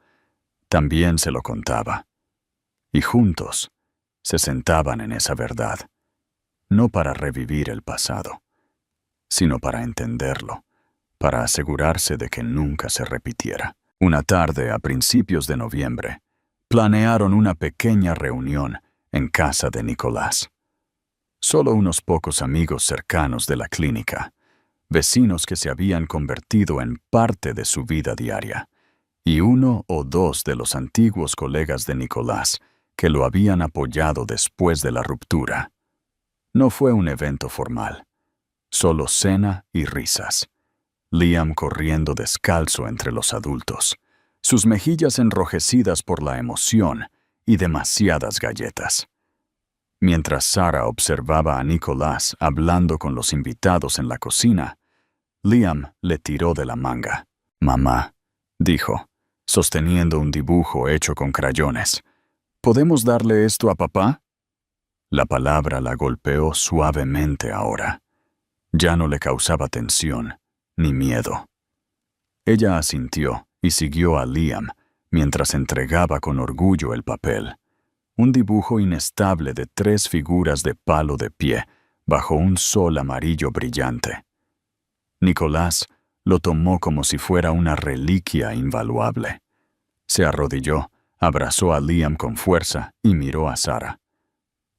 S1: también se lo contaba. Y juntos se sentaban en esa verdad, no para revivir el pasado, sino para entenderlo, para asegurarse de que nunca se repitiera. Una tarde a principios de noviembre, planearon una pequeña reunión en casa de Nicolás. Solo unos pocos amigos cercanos de la clínica, vecinos que se habían convertido en parte de su vida diaria, y uno o dos de los antiguos colegas de Nicolás que lo habían apoyado después de la ruptura. No fue un evento formal, solo cena y risas. Liam corriendo descalzo entre los adultos, sus mejillas enrojecidas por la emoción y demasiadas galletas. Mientras Sarah observaba a Nicolás hablando con los invitados en la cocina, Liam le tiró de la manga. «Mamá», dijo, sosteniendo un dibujo hecho con crayones, «¿podemos darle esto a papá?» La palabra la golpeó suavemente ahora. Ya no le causaba tensión ni miedo. Ella asintió y siguió a Liam mientras entregaba con orgullo el papel. Un dibujo inestable de 3 figuras de palo de pie bajo un sol amarillo brillante. Nicolás lo tomó como si fuera una reliquia invaluable. Se arrodilló, abrazó a Liam con fuerza y miró a Sarah.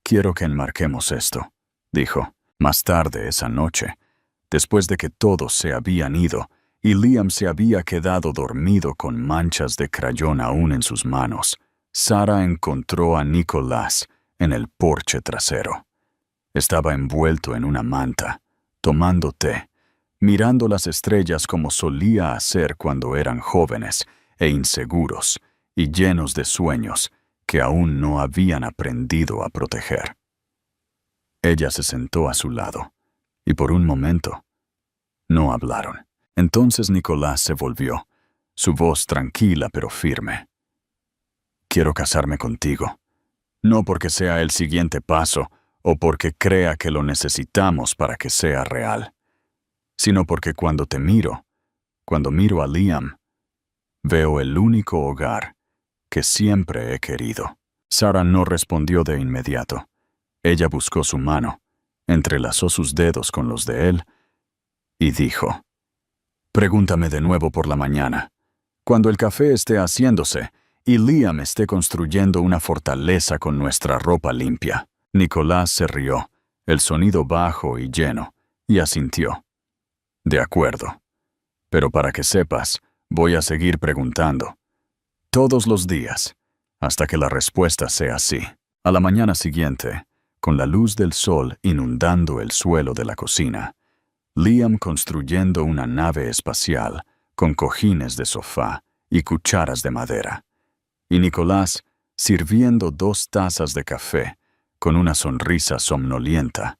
S1: «Quiero que enmarquemos esto», dijo. Más tarde esa noche, después de que todos se habían ido y Liam se había quedado dormido con manchas de crayón aún en sus manos, Sarah encontró a Nicolás en el porche trasero. Estaba envuelto en una manta, tomando té, mirando las estrellas como solía hacer cuando eran jóvenes e inseguros y llenos de sueños que aún no habían aprendido a proteger. Ella se sentó a su lado, y por un momento no hablaron. Entonces Nicolás se volvió, su voz tranquila pero firme. «Quiero casarme contigo, no porque sea el siguiente paso o porque crea que lo necesitamos para que sea real, sino porque cuando miro a Liam, veo el único hogar que siempre he querido». Sara no respondió de inmediato. Ella buscó su mano, entrelazó sus dedos con los de él y dijo: «Pregúntame de nuevo por la mañana, cuando el café esté haciéndose y Liam esté construyendo una fortaleza con nuestra ropa limpia». Nicolás se rió, el sonido bajo y lleno, y asintió. «De acuerdo. Pero para que sepas, voy a seguir preguntando. Todos los días, hasta que la respuesta sea sí». A la mañana siguiente, con la luz del sol inundando el suelo de la cocina, Liam construyendo una nave espacial con cojines de sofá y cucharas de madera, y Nicolás sirviendo 2 tazas de café con una sonrisa somnolienta.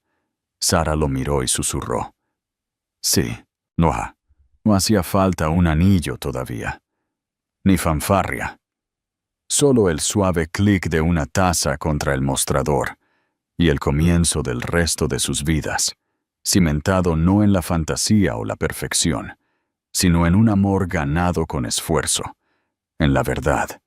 S1: Sara lo miró y susurró: «Sí, no hacía falta un anillo todavía, ni fanfarria. Solo el suave clic de una taza contra el mostrador y el comienzo del resto de sus vidas, cimentado no en la fantasía o la perfección, sino en un amor ganado con esfuerzo, en la verdad,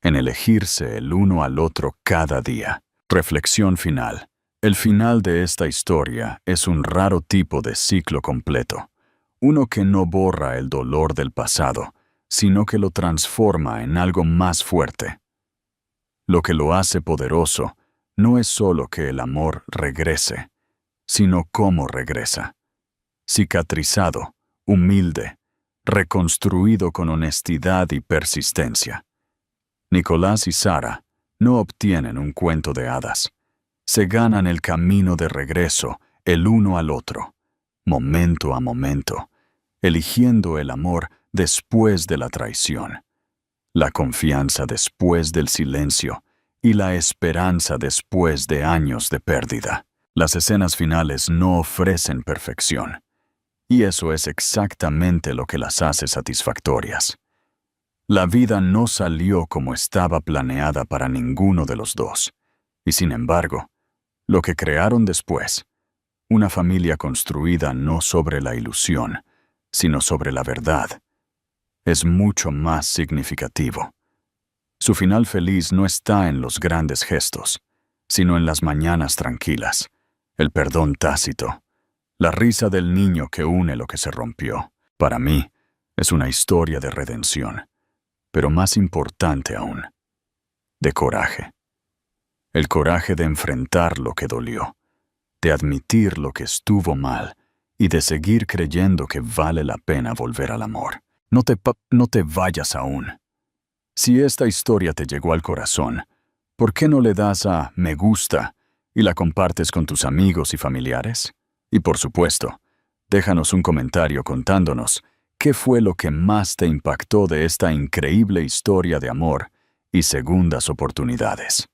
S1: en elegirse el uno al otro cada día». Reflexión final. El final de esta historia es un raro tipo de ciclo completo, uno que no borra el dolor del pasado, sino que lo transforma en algo más fuerte. Lo que lo hace poderoso no es solo que el amor regrese, sino cómo regresa. Cicatrizado, humilde, reconstruido con honestidad y persistencia. Nicolás y Sara no obtienen un cuento de hadas. Se ganan el camino de regreso el uno al otro, momento a momento, eligiendo el amor después de la traición, la confianza después del silencio y la esperanza después de años de pérdida. Las escenas finales no ofrecen perfección, y eso es exactamente lo que las hace satisfactorias. La vida no salió como estaba planeada para ninguno de los dos, y sin embargo, lo que crearon después, una familia construida no sobre la ilusión, sino sobre la verdad, es mucho más significativo. Su final feliz no está en los grandes gestos, sino en las mañanas tranquilas, el perdón tácito, la risa del niño que une lo que se rompió. Para mí, es una historia de redención, pero más importante aún, de coraje. El coraje de enfrentar lo que dolió, de admitir lo que estuvo mal y de seguir creyendo que vale la pena volver al amor. No te vayas aún. Si esta historia te llegó al corazón, ¿por qué no le das a me gusta y la compartes con tus amigos y familiares? Y por supuesto, déjanos un comentario contándonos qué fue lo que más te impactó de esta increíble historia de amor y segundas oportunidades.